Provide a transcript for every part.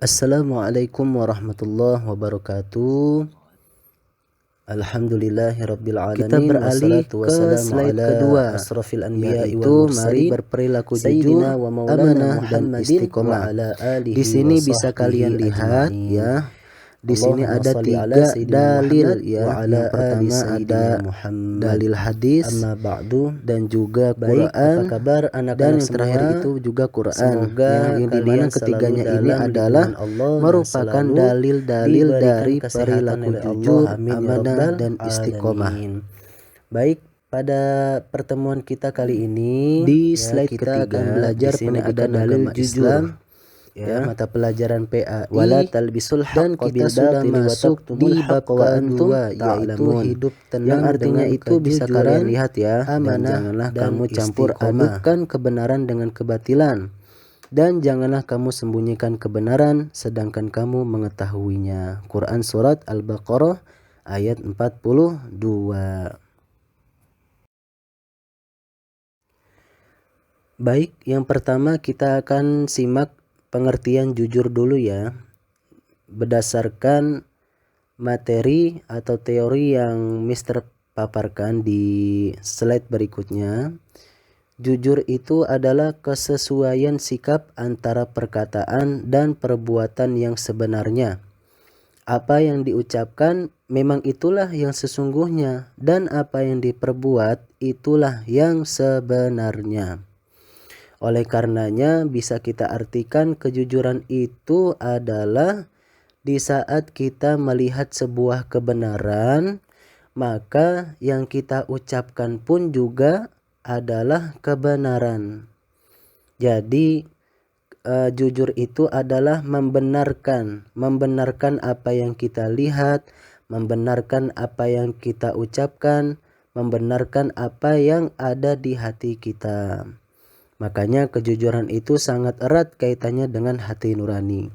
Assalamualaikum warahmatullahi wabarakatuh. Alhamdulillahirabbil alamin. Kita beralih ke slide kedua, asrafil anbiya wal mursalin, mari berperilaku jujur, amanah dan istiqomah. Di sini bisa kalian lihat ya. Di sini ada 3 dalil ya. Yang pertama ada dalil hadis dan juga Quran, dan yang terakhir itu juga Quran. Yang dimana ketiganya ini adalah merupakan dalil-dalil dari perilaku jujur, amanah dan istiqomah. Baik, pada pertemuan kita kali ini di slide kita akan belajar pendidikan agama Islam, ya, mata pelajaran PAI, dan kita sudah masuk di bab kedua, yaitu hidup tenang, yang artinya itu bisa kalian lihat ya, amanah, janganlah kamu campur adukan kebenaran dengan kebatilan, dan janganlah kamu sembunyikan kebenaran sedangkan kamu mengetahuinya. Quran surat Al-Baqarah ayat 42. Baik, yang pertama kita akan simak pengertian jujur dulu ya. Berdasarkan materi atau teori yang Mr. paparkan di slide berikutnya, jujur itu adalah kesesuaian sikap antara perkataan dan perbuatan yang sebenarnya. Apa yang diucapkan memang itulah yang sesungguhnya, dan apa yang diperbuat itulah yang sebenarnya. Oleh karenanya bisa kita artikan kejujuran itu adalah di saat kita melihat sebuah kebenaran, maka yang kita ucapkan pun juga adalah kebenaran. Jadi jujur itu adalah membenarkan apa yang kita lihat, membenarkan apa yang kita ucapkan, membenarkan apa yang ada di hati kita. Makanya kejujuran itu sangat erat kaitannya dengan hati nurani.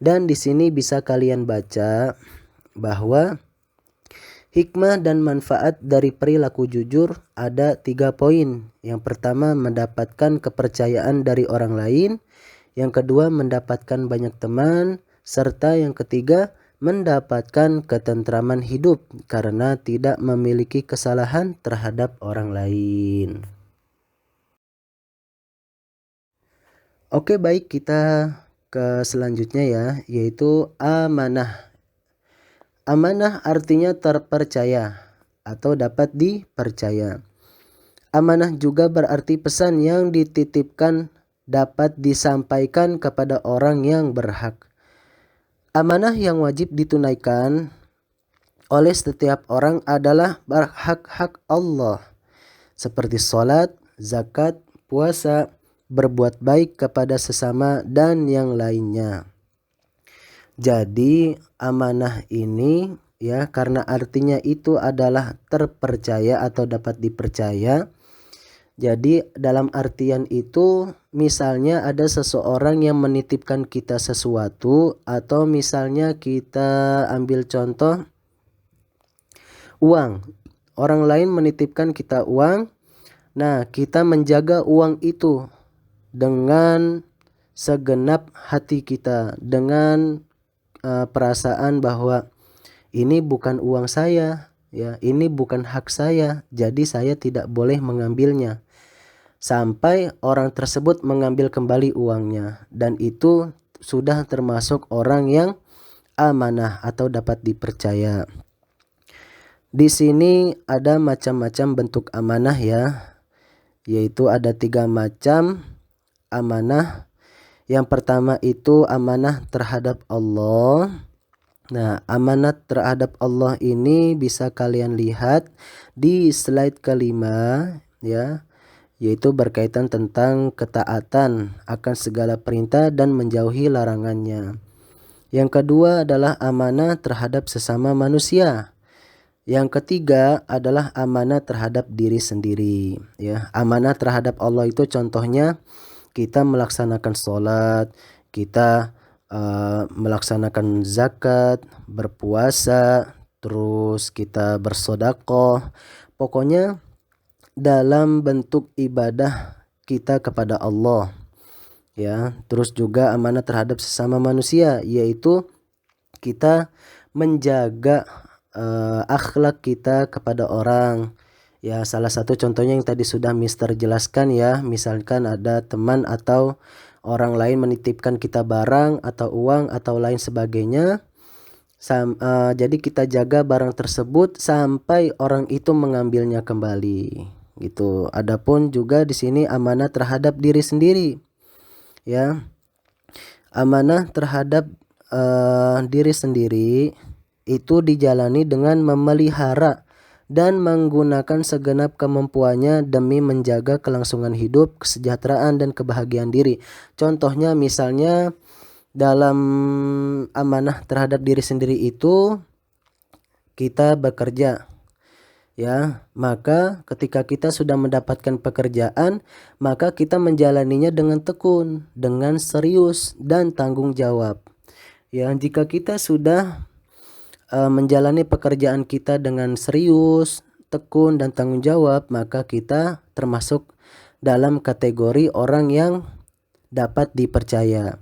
Dan di sini bisa kalian baca bahwa hikmah dan manfaat dari perilaku jujur ada 3 poin. Yang pertama, mendapatkan kepercayaan dari orang lain. Yang kedua, mendapatkan banyak teman. Serta yang ketiga, mendapatkan ketentraman hidup karena tidak memiliki kesalahan terhadap orang lain. Oke, baik, kita ke selanjutnya ya, yaitu amanah. Amanah artinya terpercaya atau dapat dipercaya. Amanah juga berarti pesan yang dititipkan dapat disampaikan kepada orang yang berhak. Amanah yang wajib ditunaikan oleh setiap orang adalah hak-hak Allah, seperti sholat, zakat, puasa, berbuat baik kepada sesama, dan yang lainnya. Jadi amanah ini ya, karena artinya itu adalah terpercaya atau dapat dipercaya. Jadi dalam artian itu, misalnya ada seseorang yang menitipkan kita sesuatu, atau misalnya kita ambil contoh uang. Orang lain menitipkan kita uang. Nah, kita menjaga uang itu dengan segenap hati kita, dengan perasaan bahwa ini bukan uang saya ya, ini bukan hak saya, jadi saya tidak boleh mengambilnya, sampai orang tersebut mengambil kembali uangnya, dan itu sudah termasuk orang yang amanah atau dapat dipercaya. Di sini ada macam-macam bentuk amanah ya, yaitu ada 3 macam amanah. Yang pertama itu amanah terhadap Allah. Nah, amanat terhadap Allah ini bisa kalian lihat di slide kelima ya, yaitu berkaitan tentang ketaatan akan segala perintah dan menjauhi larangannya. Yang kedua adalah amanah terhadap sesama manusia. Yang ketiga adalah amanah terhadap diri sendiri ya. Amanah terhadap Allah itu contohnya kita melaksanakan sholat, kita melaksanakan zakat, berpuasa, terus kita bersedekah. Pokoknya dalam bentuk ibadah kita kepada Allah. ya. Terus juga amanah terhadap sesama manusia, yaitu kita menjaga akhlak kita kepada orang. Ya, salah satu contohnya yang tadi sudah Mister jelaskan ya, misalkan ada teman atau orang lain menitipkan kita barang atau uang atau lain sebagainya. Jadi kita jaga barang tersebut sampai orang itu mengambilnya kembali gitu. Adapun juga di sini amanah terhadap diri sendiri ya. Amanah terhadap diri sendiri itu dijalani dengan memelihara dan menggunakan segenap kemampuannya demi menjaga kelangsungan hidup, kesejahteraan dan kebahagiaan diri. Contohnya misalnya dalam amanah terhadap diri sendiri itu kita bekerja ya, maka ketika kita sudah mendapatkan pekerjaan, maka kita menjalaninya dengan tekun, dengan serius dan tanggung jawab. Ya, jika kita sudah menjalani pekerjaan kita dengan serius, tekun dan tanggung jawab, maka kita termasuk dalam kategori orang yang dapat dipercaya.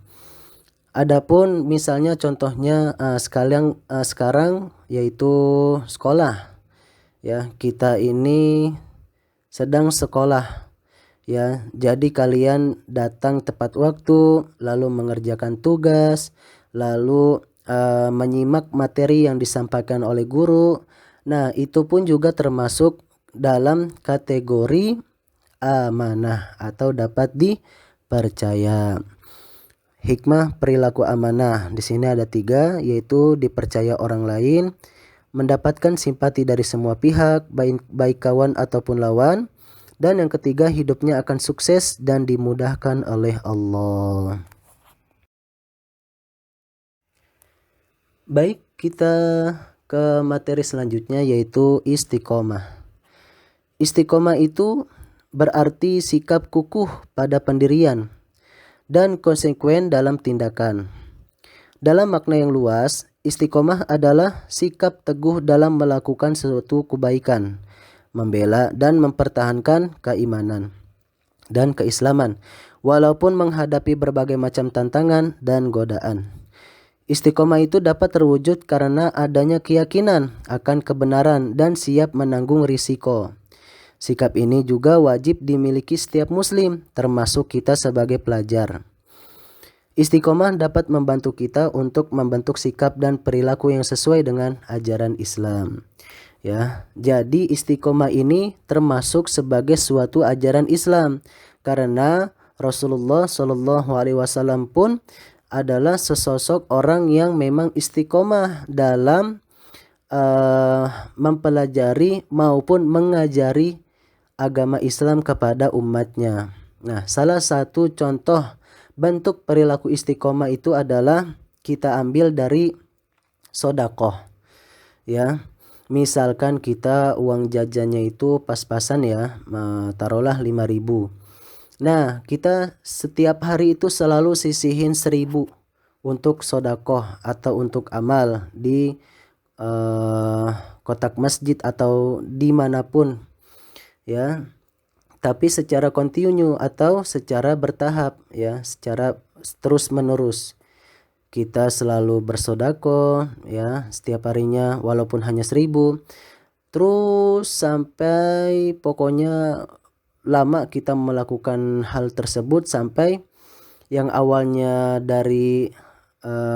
Adapun misalnya contohnya sekarang yaitu sekolah. Ya, kita ini sedang sekolah. Ya, jadi kalian datang tepat waktu, lalu mengerjakan tugas, lalu menyimak materi yang disampaikan oleh guru. Nah, itu pun juga termasuk dalam kategori amanah atau dapat dipercaya. Hikmah perilaku amanah di sini ada 3, yaitu dipercaya orang lain, mendapatkan simpati dari semua pihak, baik kawan ataupun lawan, dan yang ketiga hidupnya akan sukses dan dimudahkan oleh Allah. Baik, kita ke materi selanjutnya yaitu istiqomah. Istiqomah itu berarti sikap kukuh pada pendirian dan konsekuen dalam tindakan. Dalam makna yang luas, istiqomah adalah sikap teguh dalam melakukan sesuatu kebaikan, membela dan mempertahankan keimanan dan keislaman, walaupun menghadapi berbagai macam tantangan dan godaan. Istiqomah itu dapat terwujud karena adanya keyakinan akan kebenaran dan siap menanggung risiko. Sikap ini juga wajib dimiliki setiap muslim, termasuk kita sebagai pelajar. Istiqomah dapat membantu kita untuk membentuk sikap dan perilaku yang sesuai dengan ajaran Islam. Ya, jadi istiqomah ini termasuk sebagai suatu ajaran Islam karena Rasulullah Shallallahu Alaihi Wasallam pun adalah sesosok orang yang memang istiqomah dalam mempelajari maupun mengajari agama Islam kepada umatnya. Nah, salah satu contoh bentuk perilaku istiqomah itu adalah kita ambil dari sodakoh. Ya, misalkan kita uang jajannya itu pas-pasan ya, taruhlah 5.000. Nah, kita setiap hari itu selalu sisihin 1.000 untuk sodakoh atau untuk amal di kotak masjid atau dimanapun ya, tapi secara kontinu atau secara bertahap ya, secara terus menerus kita selalu bersedekah ya setiap harinya walaupun hanya 1.000, terus sampai pokoknya lama kita melakukan hal tersebut sampai yang awalnya dari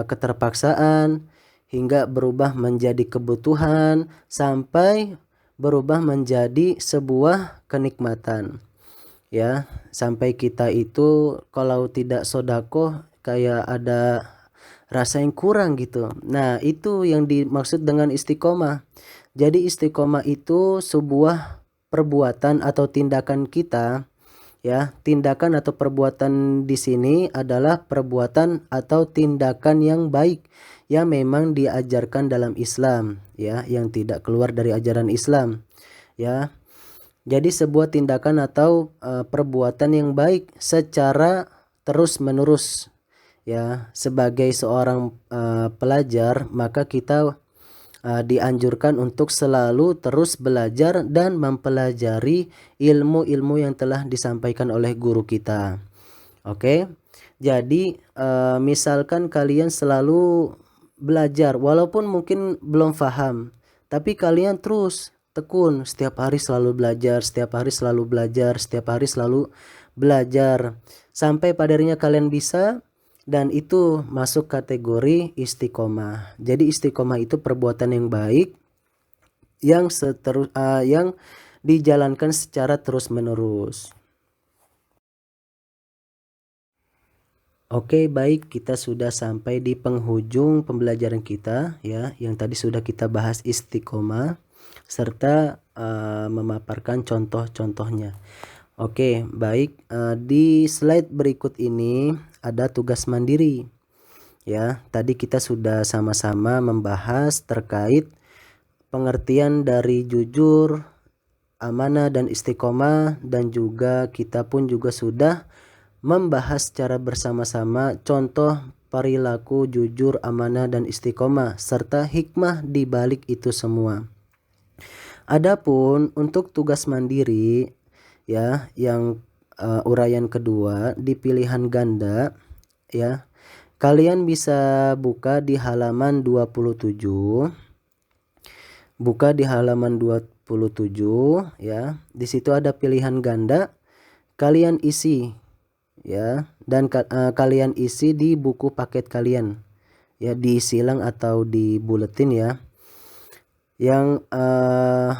keterpaksaan hingga berubah menjadi kebutuhan sampai berubah menjadi sebuah kenikmatan ya, sampai kita itu kalau tidak sodako kayak ada rasa yang kurang gitu. Nah, itu yang dimaksud dengan istiqomah. Jadi istiqomah itu sebuah perbuatan atau tindakan kita ya. Tindakan atau perbuatan di sini adalah perbuatan atau tindakan yang baik yang memang diajarkan dalam Islam ya, yang tidak keluar dari ajaran Islam ya. Jadi sebuah tindakan atau perbuatan yang baik secara terus menerus ya. Sebagai seorang pelajar maka kita dianjurkan untuk selalu terus belajar dan mempelajari ilmu-ilmu yang telah disampaikan oleh guru kita. Oke. Jadi misalkan kalian selalu belajar walaupun mungkin belum paham, tapi kalian terus tekun setiap hari selalu belajar, setiap hari selalu belajar, setiap hari selalu belajar sampai pada akhirnya kalian bisa, dan itu masuk kategori istiqomah. Jadi istiqomah itu perbuatan yang baik yang dijalankan secara terus-menerus. Oke, baik, kita sudah sampai di penghujung pembelajaran kita ya, yang tadi sudah kita bahas istiqomah serta memaparkan contoh-contohnya. Oke, baik, di slide berikut ini ada tugas mandiri. Ya, tadi kita sudah sama-sama membahas terkait pengertian dari jujur, amanah dan istiqomah, dan juga kita pun juga sudah membahas secara bersama-sama contoh perilaku jujur, amanah dan istiqomah serta hikmah di balik itu semua. Adapun untuk tugas mandiri ya, yang uraian kedua di pilihan ganda ya, kalian bisa buka di halaman 27. Buka di halaman 27 ya. Di situ ada pilihan ganda, kalian isi ya, dan kalian isi di buku paket kalian ya, di silang atau di buletin ya. Yang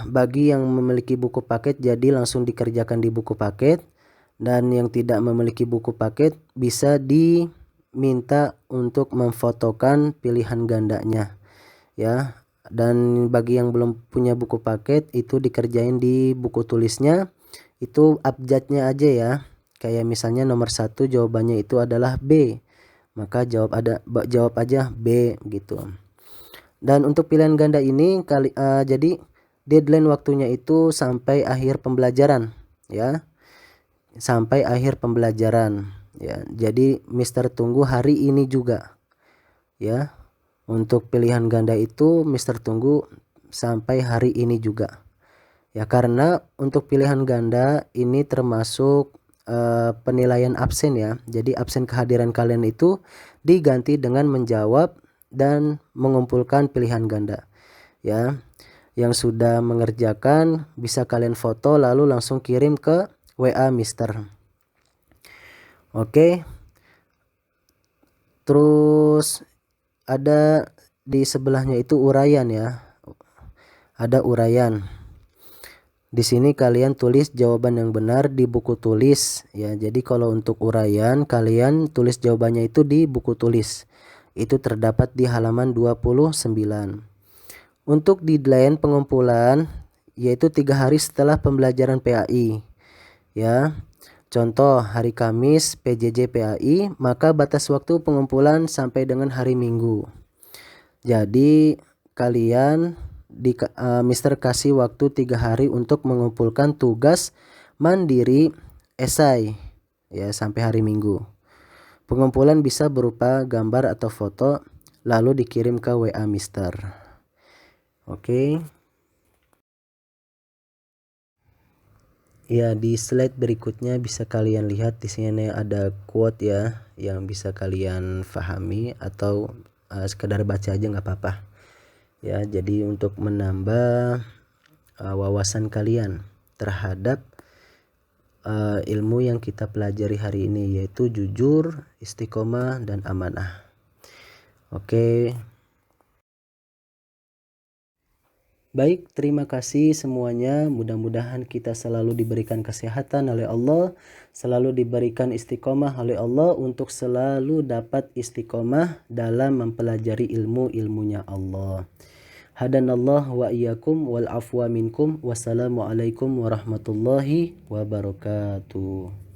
bagi yang memiliki buku paket jadi langsung dikerjakan di buku paket, dan yang tidak memiliki buku paket bisa diminta untuk memfotokan pilihan gandanya ya. Dan bagi yang belum punya buku paket itu dikerjain di buku tulisnya, itu abjadnya aja ya. Kayak misalnya nomor 1 jawabannya itu adalah B, maka jawab aja B gitu. Dan untuk pilihan ganda ini jadi deadline waktunya itu sampai akhir pembelajaran ya, sampai akhir pembelajaran ya. Jadi Mister tunggu hari ini juga ya. Untuk pilihan ganda itu Mister tunggu sampai hari ini juga ya, karena untuk pilihan ganda ini termasuk penilaian absen ya. Jadi absen kehadiran kalian itu diganti dengan menjawab dan mengumpulkan pilihan ganda ya. Yang sudah mengerjakan bisa kalian foto lalu langsung kirim ke WA Mister. Oke, terus ada di sebelahnya itu uraian ya. Ada uraian. Di sini kalian tulis jawaban yang benar di buku tulis ya. Jadi kalau untuk uraian kalian tulis jawabannya itu di buku tulis. Itu terdapat di halaman 29. Untuk deadline pengumpulan yaitu 3 hari setelah pembelajaran PAI ya. Contoh hari Kamis PJJ PAI, maka batas waktu pengumpulan sampai dengan hari Minggu. Jadi kalian Mister kasih waktu 3 hari untuk mengumpulkan tugas mandiri esai ya sampai hari Minggu. Pengumpulan bisa berupa gambar atau foto lalu dikirim ke WA Mister. Oke. Ya, di slide berikutnya bisa kalian lihat di sini ada quote ya yang bisa kalian pahami atau sekedar baca aja nggak apa-apa. Ya, jadi untuk menambah wawasan kalian terhadap ilmu yang kita pelajari hari ini yaitu jujur, istiqomah dan amanah. Oke. Baik, terima kasih semuanya. Mudah-mudahan kita selalu diberikan kesehatan oleh Allah, selalu diberikan istiqomah oleh Allah untuk selalu dapat istiqomah dalam mempelajari ilmu-ilmunya Allah. Hadanallah wa iyyakum wal afwa minkum. Wassalamualaikum warahmatullahi wabarakatuh.